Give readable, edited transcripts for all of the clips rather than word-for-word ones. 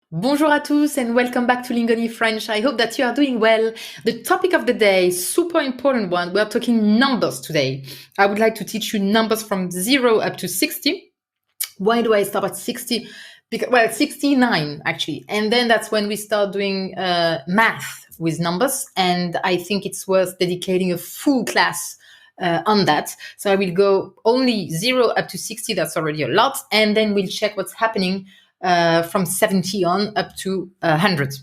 Bonjour à tous and welcome back to Lingoni French. I hope that you are doing well. The topic of the day, super important one. We're talking numbers today. I would like to teach you numbers from 0 up to 60. Why do I start at 60? Because, well, 69 actually. And then that's when we start doing math with numbers. And I think it's worth dedicating a full class on that. So I will go only 0 up to 60. That's already a lot. And then we'll check what's happening from 70 on up to 100.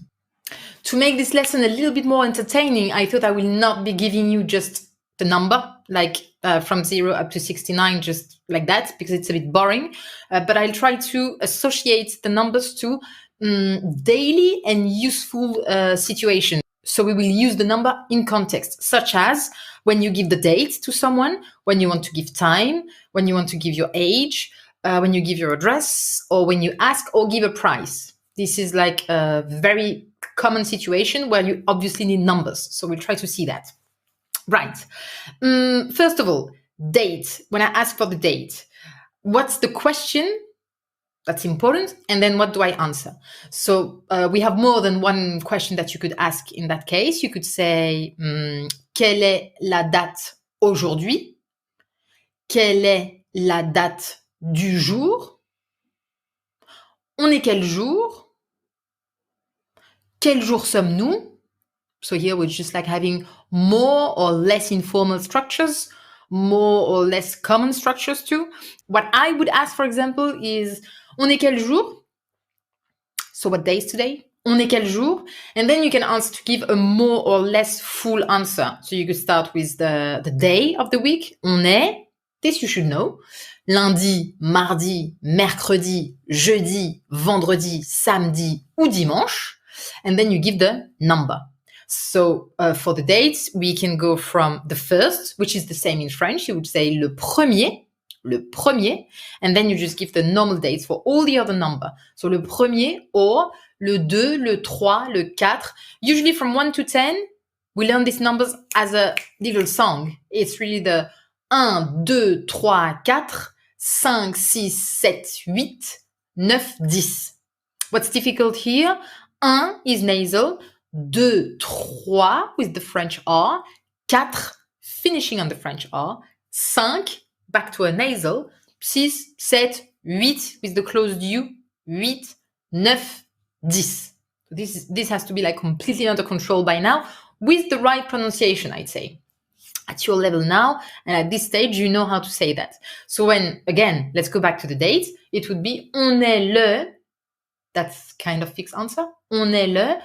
To make this lesson a little bit more entertaining, I thought I will not be giving you just the number, like from 0 up to 69, just like that, because it's a bit boring. But I'll try to associate the numbers to daily and useful situations. So we will use the number in context, such as when you give the date to someone, when you want to give time, when you want to give your age, when you give your address, or when you ask or give a price. This is like a very common situation where you obviously need numbers. So we'll try to see that. Right. First of all, date. When I ask for the date, what's the question? That's important. And then what do I answer? So we have more than one question that you could ask in that case. You could say, quelle est la date aujourd'hui? Quelle est la date du jour? On est quel jour? Quel jour sommes-nous? So here we're just like having more or less informal structures, more or less common structures too. What I would ask, for example, is on est quel jour? So what day is today? On est quel jour? And then you can ask to give a more or less full answer. So you could start with the day of the week. On est, this you should know. Lundi, mardi, mercredi, jeudi, vendredi, samedi ou dimanche. And then you give the number. So for the dates, we can go from the first, which is the same in French. You would say le premier, and then you just give the normal dates for all the other number. So le premier, or le 2, le 3, le 4. Usually from 1 to 10, we learn these numbers as a little song. It's really the 1, 2, 3, 4, 5, 6, 7, 8, 9, 10. What's difficult here? 1 is nasal, 2, 3 with the French R, 4 finishing on the French R, 5 back to a nasal, 6, 7, 8 with the closed U, 8, 9, 10. This has to be like completely under control by now with the right pronunciation, I'd say. At your level now, and at this stage, you know how to say that. So when, again, let's go back to the date, it would be on est le, that's kind of fixed answer, on est le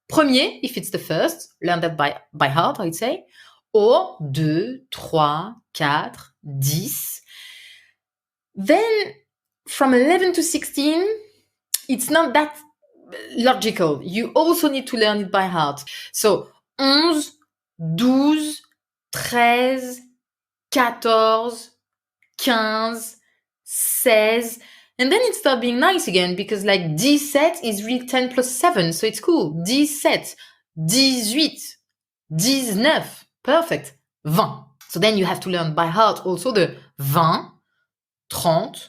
premier, if it's the first, learn that by heart, I'd say, or 2, 3, 4, 10. Then from 11 to 16, it's not that logical. You also need to learn it by heart. So 11, 12, 13, 14, 15, 16, and then it starts being nice again because like 17 is really 10 plus 7, so it's cool. 17, 18, 19, perfect. 20. So then you have to learn by heart also the 20, 30,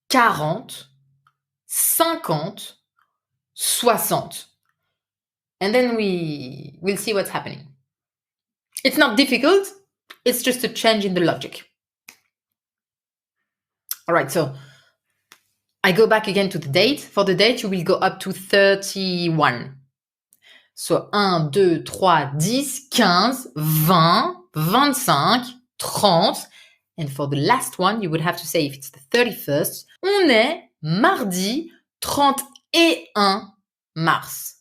40, 50, 60. And then we'll see what's happening. It's not difficult. It's just a change in the logic. All right, so I go back again to the date. For the date, you will go up to 31. So 1, 2, 3, 10, 15, 20, 25, 30. And for the last one, you would have to say if it's the 31st, on est mardi 31 mars.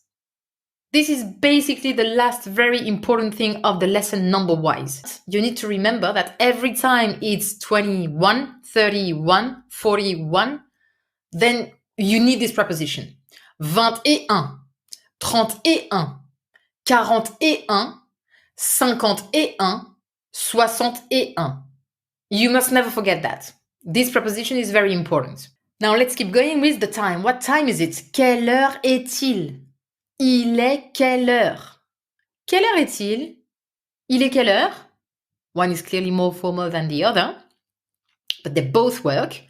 This is basically the last very important thing of the lesson number-wise. You need to remember that every time it's 21, 31, 41, then you need this preposition. 21, 31, 41, 51, 61. You must never forget that. This preposition is very important. Now let's keep going with the time. What time is it? Quelle heure est-il? Il est quelle heure? Quelle heure est-il? Il est quelle heure? One is clearly more formal than the other, but they both work.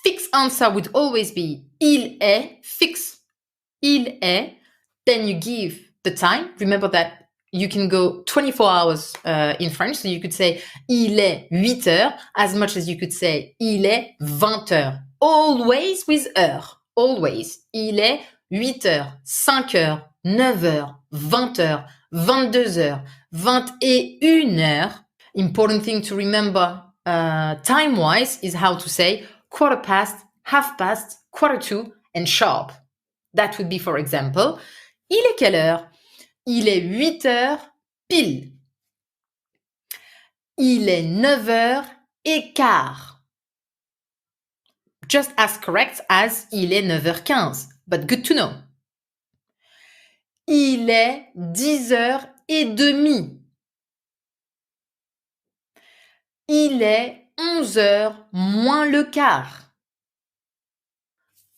Fixed answer would always be il est, fix, il est. Then you give the time. Remember that you can go 24 hours in French, so you could say il est 8 heures as much as you could say il est 20 heures. Always with heure. Always. Il est 8 heures, 5 heures, 9 heures, 20 heures, 22 heures, 21 heures. Important thing to remember time-wise is how to say quarter past, half past, quarter to, and sharp. That would be, for example, il est quelle heure? Il est 8 heures pile. Il est 9 heures et quart. Just as correct as il est 9h15, but good to know. Il est 10h30. Il est 11h moins le quart.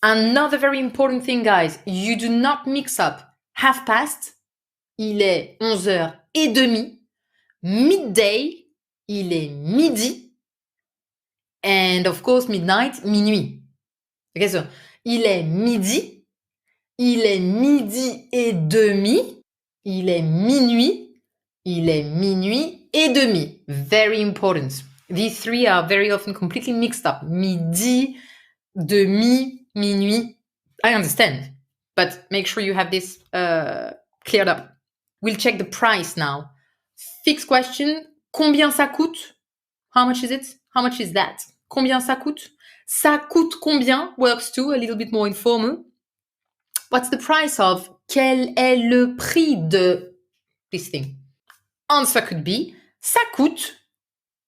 Another very important thing, guys, you do not mix up half past, il est 11h30, midday, il est midi, and of course midnight, minuit. Okay, so il est midi et demi, il est minuit et demi. Very important. These three are very often completely mixed up. Midi, demi, minuit. I understand, but make sure you have this cleared up. We'll check the price now. Fixed question. Combien ça coûte? How much is it? How much is that? Combien ça coûte? Ça coûte combien works too, a little bit more informal. What's the price of? Quel est le prix de this thing? Answer could be ça coûte,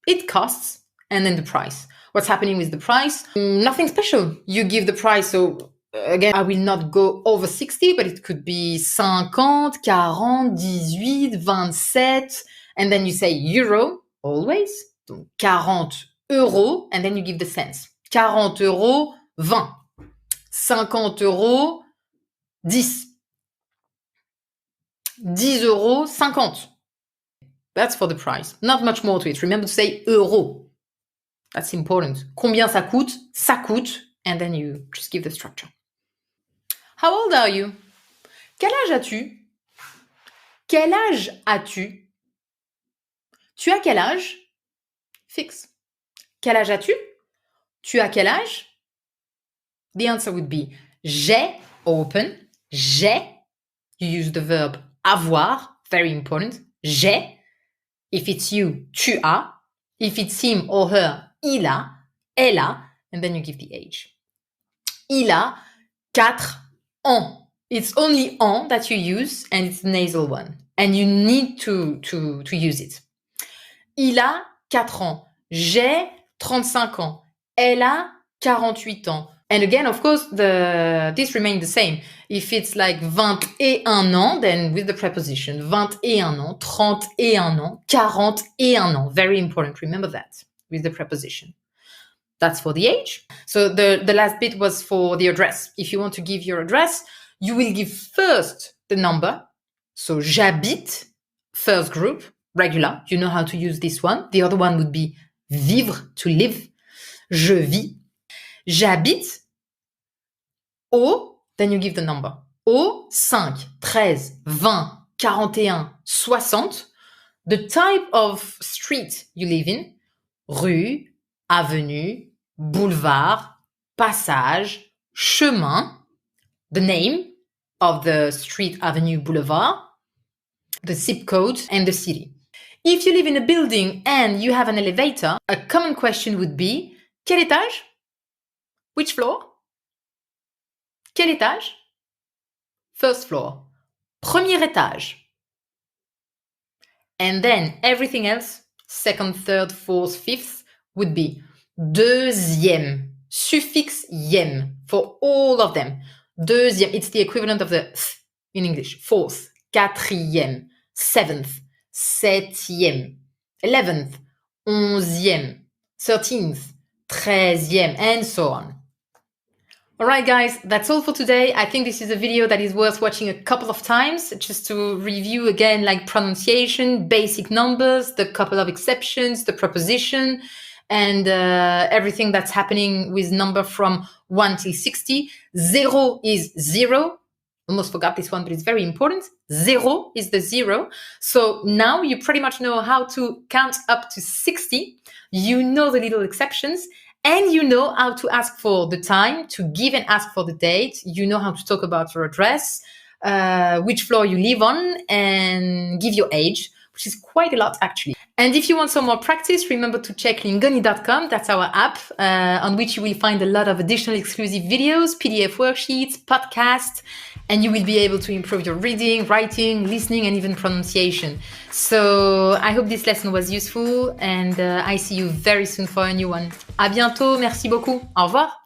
it costs, and then the price. What's happening with the price? Nothing special. You give the price, so again, I will not go over 60, but it could be 50, 40, 18, 27, and then you say euro, always. Donc 40 euros, and then you give the cents. 40 euros, 20. 50 euros, 10. 10 euros, 50. That's for the price. Not much more to it. Remember to say euro. That's important. Combien ça coûte? Ça coûte. And then you just give the structure. How old are you? Quel âge as-tu? Quel âge as-tu? Tu as quel âge? Fixe. Quel âge as-tu? Tu as quel âge? The answer would be j'ai, open, j'ai. You use the verb avoir, very important. J'ai. If it's you, tu as. If it's him or her, il a, elle a. And then you give the age. Il a 4 ans. It's only an that you use, and it's the nasal one. And you need to use it. Il a 4 ans. J'ai 35 ans. Elle a 48 ans. And again, of course, this remains the same. If it's like 21 ans, then with the preposition. 21 ans, 31 ans, 41 ans. Very important. Remember that with the preposition. That's for the age. So the last bit was for the address. If you want to give your address, you will give first the number. So j'habite, first group, regular. You know how to use this one. The other one would be vivre, to live. Je vis. J'habite au, then you give the number. Au 5, 13, 20, 41, 60. The type of street you live in. Rue, avenue, boulevard, passage, chemin. The name of the street, avenue, boulevard. The zip code and the city. If you live in a building and you have an elevator, a common question would be quel étage? Which floor? Quel étage? First floor. Premier étage. And then everything else, second, third, fourth, fifth, would be deuxième. Suffix ième for all of them. Deuxième, it's the equivalent of the th in English. Fourth, quatrième, seventh, septième, 11th, onzième, 13th, 13e, and so on. All right, guys, that's all for today. I think this is a video that is worth watching a couple of times just to review again, like pronunciation, basic numbers, the couple of exceptions, the preposition, and everything that's happening with number from 1 till 60. 0 is 0. Almost forgot this one, but it's very important. 0 is the 0. So now you pretty much know how to count up to 60. You know the little exceptions. And you know how to ask for the time, to give and ask for the date. You know how to talk about your address, which floor you live on, and give your age, which is quite a lot, actually. And if you want some more practice, remember to check lingoni.com. That's our app on which you will find a lot of additional exclusive videos, PDF worksheets, podcasts, and you will be able to improve your reading, writing, listening, and even pronunciation. So I hope this lesson was useful, and I see you very soon for a new one. À bientôt, merci beaucoup. Au revoir.